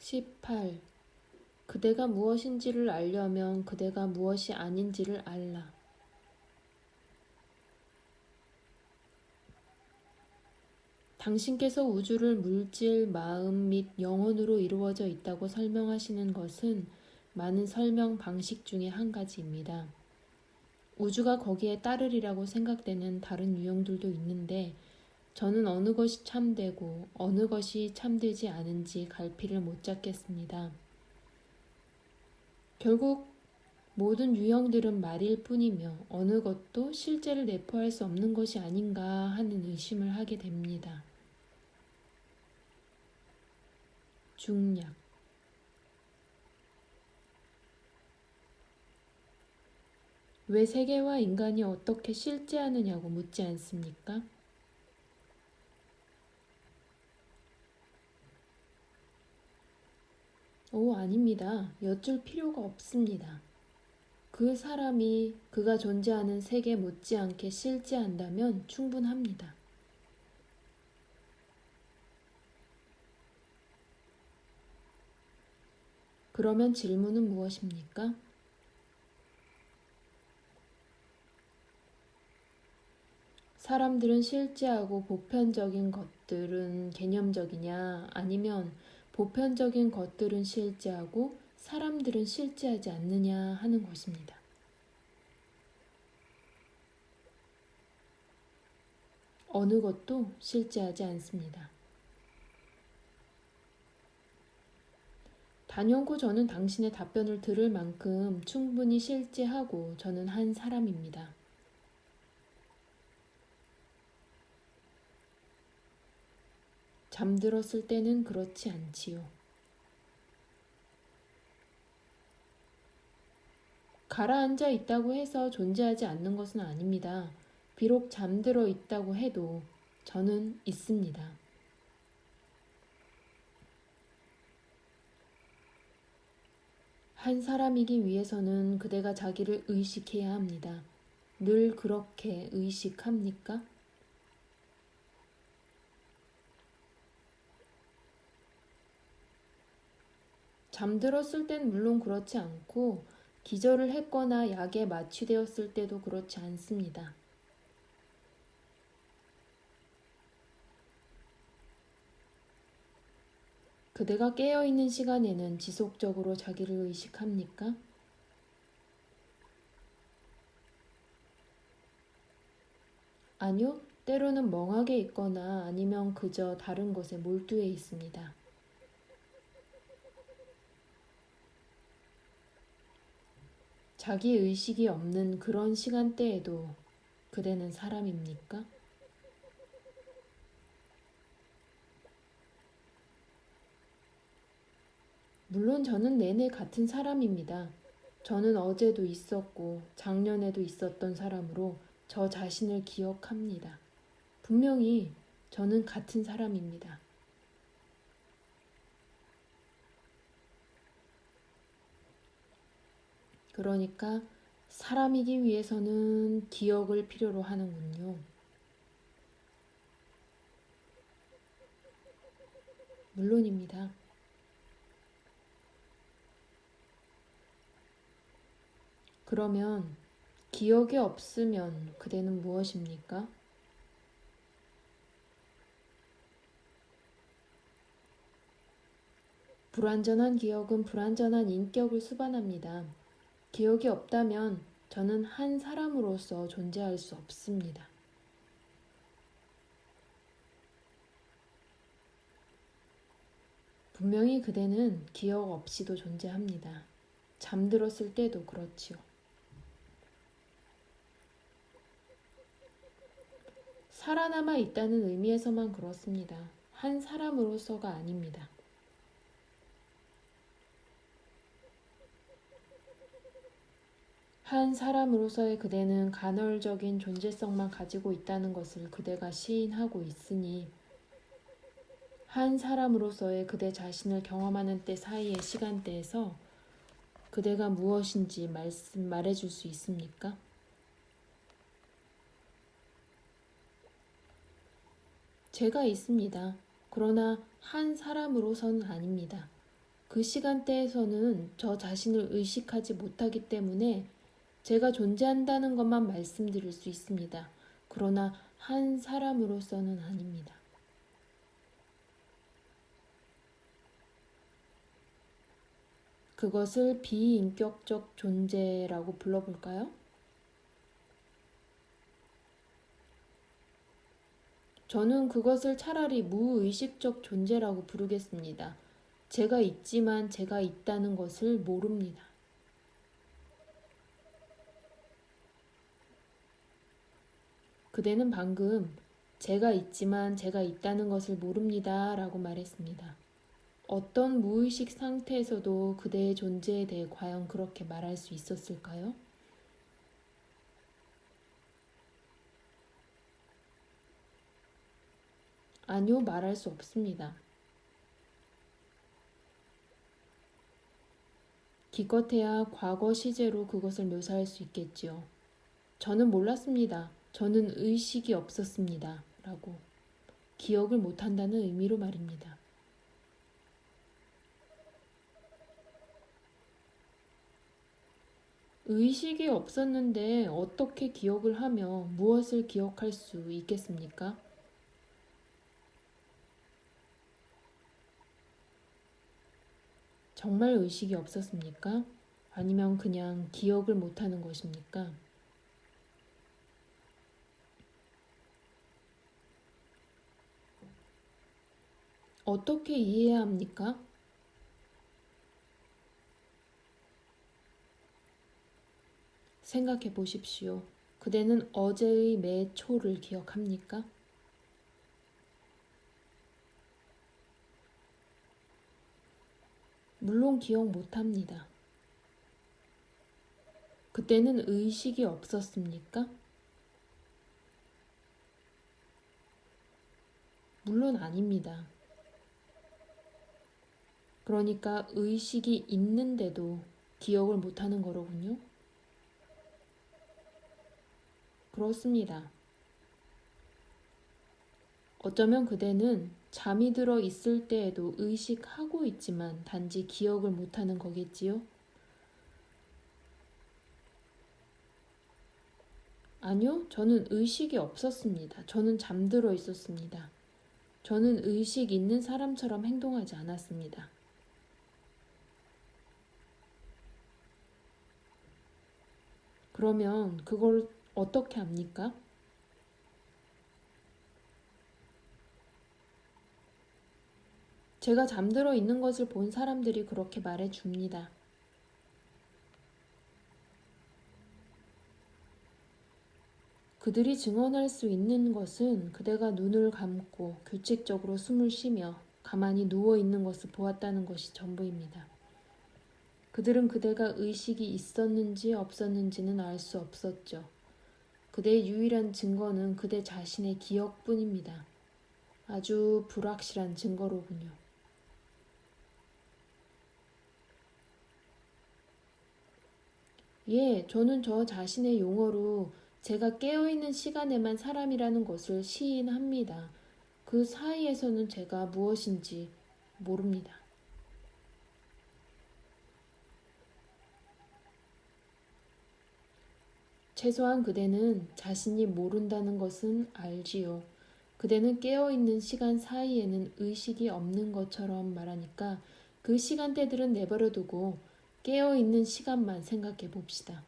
18. 그대가 무엇인지를 알려면 그대가 무엇이 아닌지를 알라. 당신께서 우주를 물질, 마음 및 영혼으로 이루어져 있다고 설명하시는 것은 많은 설명 방식 중에 한 가지입니다. 우주가 거기에 따르리라고 생각되는 다른 유형들도 있는데 저는 어느 것이 참되고 어느 것이 참되지 않은지 갈피를 못 잡겠습니다. 결국 모든 유형들은 말일 뿐이며 어느 것도 실제를 내포할 수 없는 것이 아닌가 하는 의심을 하게 됩니다. 중략. 왜 세계와 인간이 어떻게 실제하느냐고 묻지 않습니까? 아닙니다. 여쭐 필요가 없습니다. 그 사람이 그가 존재하는 세계 못지않게 실제한다면 충분합니다. 그러면 질문은 무엇입니까? 사람들은 실제하고 보편적인 것들은 개념적이냐 아니면 보편적인 것들은 실제하고 사람들은 실제하지 않느냐 하는 것입니다. 어느 것도 실제하지 않습니다. 단연코 저는 당신의 답변을 들을 만큼 충분히 실제하고 저는 한 사람입니다. 잠들었을 때는 그렇지 않지요. 가라앉아 있다고 해서 존재하지 않는 것은 아닙니다. 비록 잠들어 있다고 해도 저는 있습니다. 한 사람이기 위해서는 그대가 자기를 의식해야 합니다. 늘 그렇게 의식합니까? 잠들었을 땐 물론 그렇지 않고 기절을 했거나 약에 마취되었을 때도 그렇지 않습니다. 그대가 깨어있는 시간에는 지속적으로 자기를 의식합니까? 아니요, 때로는 멍하게 있거나 아니면 그저 다른 것에 몰두해 있습니다. 자기 의식이 없는 그런 시간대에도 그대는 사람입니까? 물론 저는 내내 같은 사람입니다. 저는 어제도 있었고 작년에도 있었던 사람으로 저 자신을 기억합니다. 분명히 저는 같은 사람입니다. 그러니까 사람이기 위해서는 기억을 필요로 하는군요. 물론입니다. 그러면 기억이 없으면 그대는 무엇입니까? 불완전한 기억은 불완전한 인격을 수반합니다. 기억이 없다면 저는 한 사람으로서 존재할 수 없습니다. 분명히 그대는 기억 없이도 존재합니다. 잠들었을 때도 그렇지요. 살아남아 있다는 의미에서만 그렇습니다. 한 사람으로서가 아닙니다. 한 사람으로서의 그대는 간헐적인 존재성만 가지고 있다는 것을 그대가 시인하고 있으니 한 사람으로서의 그대 자신을 경험하는 때 사이의 시간대에서 그대가 무엇인지 말해줄 수 있습니까? 제가 있습니다. 그러나 한 사람으로서는 아닙니다. 그 시간대에서는 저 자신을 의식하지 못하기 때문에 제가 존재한다는 것만 말씀드릴 수 있습니다. 그러나 한 사람으로서는 아닙니다. 그것을 비인격적 존재라고 불러볼까요? 저는 그것을 차라리 무의식적 존재라고 부르겠습니다. 제가 있지만 제가 있다는 것을 모릅니다. 그대는 방금 제가 있지만 제가 있다는 것을 모릅니다 라고 말했습니다. 어떤 무의식 상태에서도 그대의 존재에 대해 과연 그렇게 말할 수 있었을까요? 아니요, 말할 수 없습니다. 기껏해야 과거 시제로 그것을 묘사할 수 있겠지요. 저는 몰랐습니다. 저는 의식이 없었습니다. 라고. 기억을 못한다는 의미로 말입니다. 의식이 없었는데 어떻게 기억을 하며 무엇을 기억할 수 있겠습니까? 정말 의식이 없었습니까? 아니면 그냥 기억을 못하는 것입니까? 어떻게 이해해야 합니까? 생각해 보십시오. 그대는 어제의 매 초를 기억합니까? 물론 기억 못합니다. 그때는 의식이 없었습니까? 물론 아닙니다. 그러니까 의식이 있는데도 기억을 못하는 거로군요. 그렇습니다. 어쩌면 그대는 잠이 들어 있을 때에도 의식하고 있지만 단지 기억을 못하는 거겠지요? 아니요, 저는 의식이 없었습니다. 저는 잠들어 있었습니다. 저는 의식 있는 사람처럼 행동하지 않았습니다. 그러면 그걸 어떻게 합니까? 제가 잠들어 있는 것을 본 사람들이 그렇게 말해 줍니다. 그들이 증언할 수 있는 것은 그대가 눈을 감고 규칙적으로 숨을 쉬며 가만히 누워 있는 것을 보았다는 것이 전부입니다. 그들은 그대가 의식이 있었는지 없었는지는 알 수 없었죠. 그대의 유일한 증거는 그대 자신의 기억뿐입니다. 아주 불확실한 증거로군요. 예, 저는 저 자신의 용어로 제가 깨어있는 시간에만 사람이라는 것을 시인합니다. 그 사이에서는 제가 무엇인지 모릅니다. 최소한 그대는 자신이 모른다는 것은 알지요. 그대는 깨어있는 시간 사이에는 의식이 없는 것처럼 말하니까 그 시간대들은 내버려두고 깨어있는 시간만 생각해 봅시다.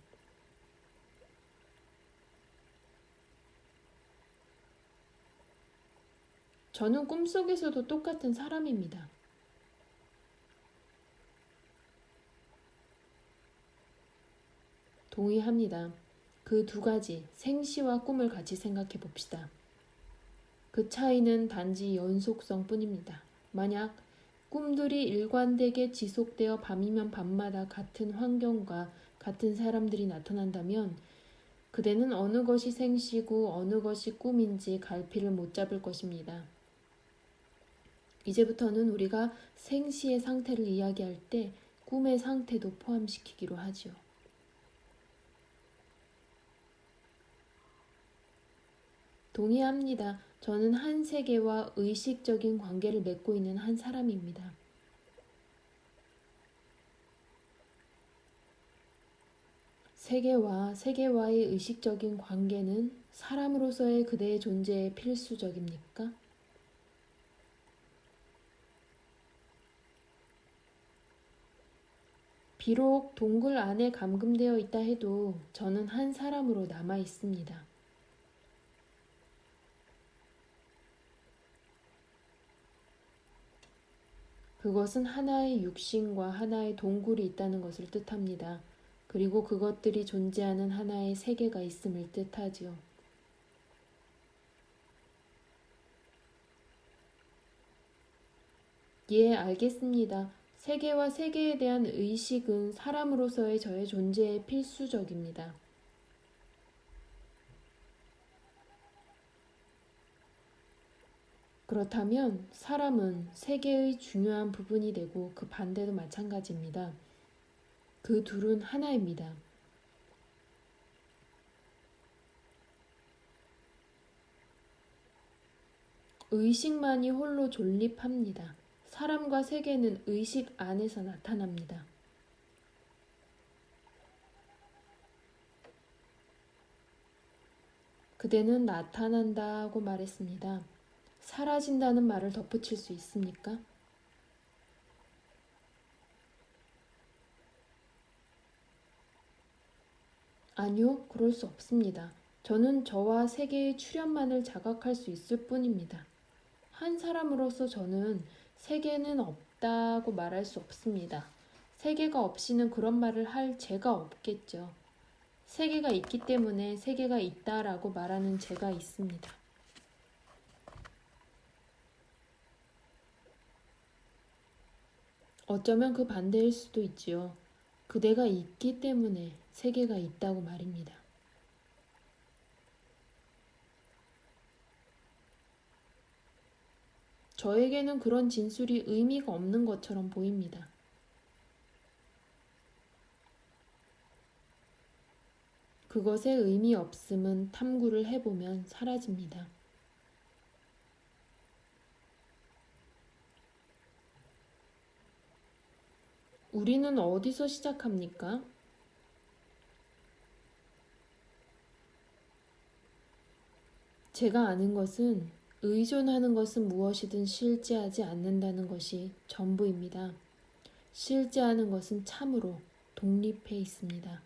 저는 꿈속에서도 똑같은 사람입니다. 동의합니다. 그 두 가지, 생시와 꿈을 같이 생각해 봅시다. 그 차이는 단지 연속성 뿐입니다. 만약 꿈들이 일관되게 지속되어 밤이면 밤마다 같은 환경과 같은 사람들이 나타난다면 그대는 어느 것이 생시고 어느 것이 꿈인지 갈피를 못 잡을 것입니다. 이제부터는 우리가 생시의 상태를 이야기할 때 꿈의 상태도 포함시키기로 하지요. 동의합니다. 저는 한 세계와 의식적인 관계를 맺고 있는 한 사람입니다. 세계와 세계와의 의식적인 관계는 사람으로서의 그대의 존재에 필수적입니까? 비록 동굴 안에 감금되어 있다 해도 저는 한 사람으로 남아 있습니다. 그것은 하나의 육신과 하나의 동굴이 있다는 것을 뜻합니다. 그리고 그것들이 존재하는 하나의 세계가 있음을 뜻하지요. 예, 알겠습니다. 세계와 세계에 대한 의식은 사람으로서의 저의 존재에 필수적입니다. 그렇다면 사람은 세계의 중요한 부분이 되고 그 반대도 마찬가지입니다. 그 둘은 하나입니다. 의식만이 홀로 존립합니다. 사람과 세계는 의식 안에서 나타납니다. 그대는 나타난다고 말했습니다. 사라진다는 말을 덧붙일 수 있습니까? 아니요, 그럴 수 없습니다. 저는 저와 세계의 출현만을 자각할 수 있을 뿐입니다. 한 사람으로서 저는 세계는 없다고 말할 수 없습니다. 세계가 없이는 그런 말을 할 제가 없겠죠. 세계가 있기 때문에 세계가 있다라고 말하는 제가 있습니다. 어쩌면 그 반대일 수도 있지요. 그대가 있기 때문에 세계가 있다고 말입니다. 저에게는 그런 진술이 의미가 없는 것처럼 보입니다. 그것의 의미 없음은 탐구를 해보면 사라집니다. 우리는 어디서 시작합니까? 제가 아는 것은 의존하는 것은 무엇이든 실제하지 않는다는 것이 전부입니다. 실제하는 것은 참으로 독립해 있습니다.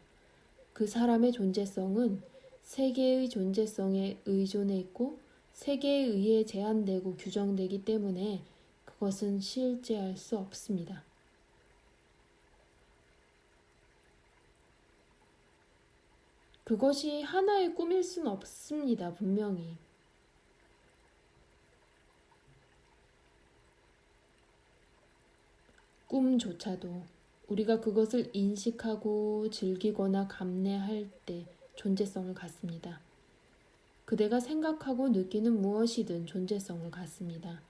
그 사람의 존재성은 세계의 존재성에 의존해 있고 세계에 의해 제한되고 규정되기 때문에 그것은 실제할 수 없습니다. 그것이 하나의 꿈일 수는 없습니다. 분명히. 꿈조차도 우리가 그것을 인식하고 즐기거나 감내할 때 존재성을 갖습니다. 그대가 생각하고 느끼는 무엇이든 존재성을 갖습니다.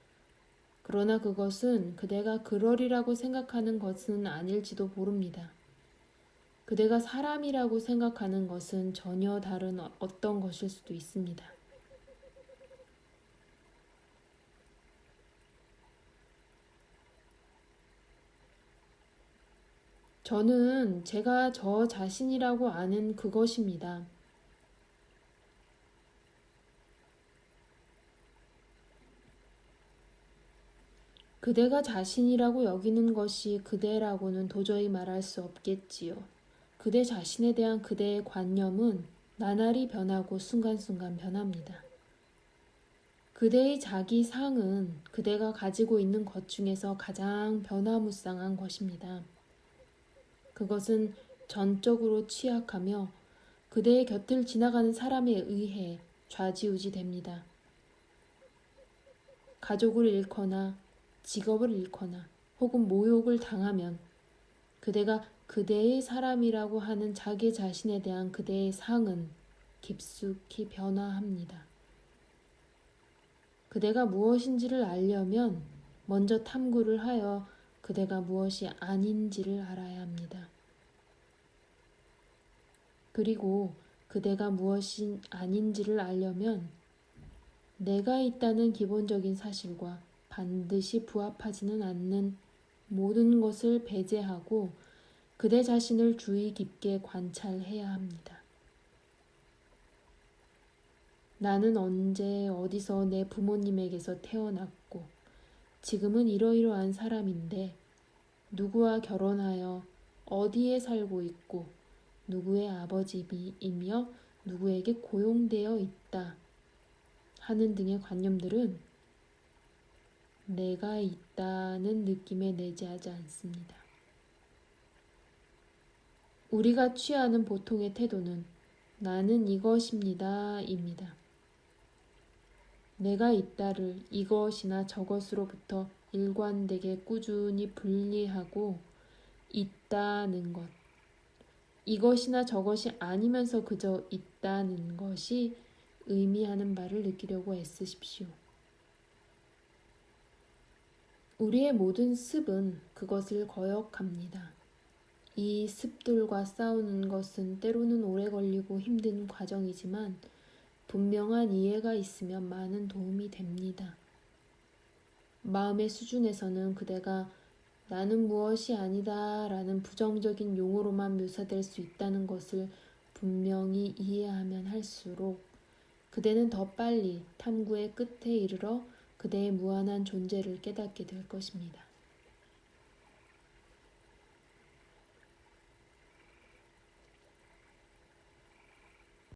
그러나 그것은 그대가 그러리라고 생각하는 것은 아닐지도 모릅니다. 그대가 사람이라고 생각하는 것은 전혀 다른 어떤 것일 수도 있습니다. 저는 제가 저 자신이라고 아는 그것입니다. 그대가 자신이라고 여기는 것이 그대라고는 도저히 말할 수 없겠지요. 그대 자신에 대한 그대의 관념은 나날이 변하고 순간순간 변합니다. 그대의 자기 상은 그대가 가지고 있는 것 중에서 가장 변화무쌍한 것입니다. 그것은 전적으로 취약하며 그대의 곁을 지나가는 사람에 의해 좌지우지됩니다. 가족을 잃거나 직업을 잃거나 혹은 모욕을 당하면 그대가 그대의 사람이라고 하는 자기 자신에 대한 그대의 상은 깊숙이 변화합니다. 그대가 무엇인지를 알려면 먼저 탐구를 하여 그대가 무엇이 아닌지를 알아야 합니다. 그리고 그대가 무엇이 아닌지를 알려면 내가 있다는 기본적인 사실과 반드시 부합하지는 않는 모든 것을 배제하고 그대 자신을 주의 깊게 관찰해야 합니다. 나는 언제 어디서 내 부모님에게서 태어났고 지금은 이러이러한 사람인데 누구와 결혼하여 어디에 살고 있고 누구의 아버지이며 누구에게 고용되어 있다 하는 등의 관념들은 내가 있다는 느낌에 내재하지 않습니다. 우리가 취하는 보통의 태도는 나는 이것입니다 입니다. 내가 있다를 이것이나 저것으로부터 일관되게 꾸준히 분리하고 있다는 것, 이것이나 저것이 아니면서 그저 있다는 것이 의미하는 바를 느끼려고 애쓰십시오. 우리의 모든 습은 그것을 거역합니다. 이 습들과 싸우는 것은 때로는 오래 걸리고 힘든 과정이지만 분명한 이해가 있으면 많은 도움이 됩니다. 마음의 수준에서는 그대가 나는 무엇이 아니다 라는 부정적인 용어로만 묘사될 수 있다는 것을 분명히 이해하면 할수록 그대는 더 빨리 탐구의 끝에 이르러 그대의 무한한 존재를 깨닫게 될 것입니다.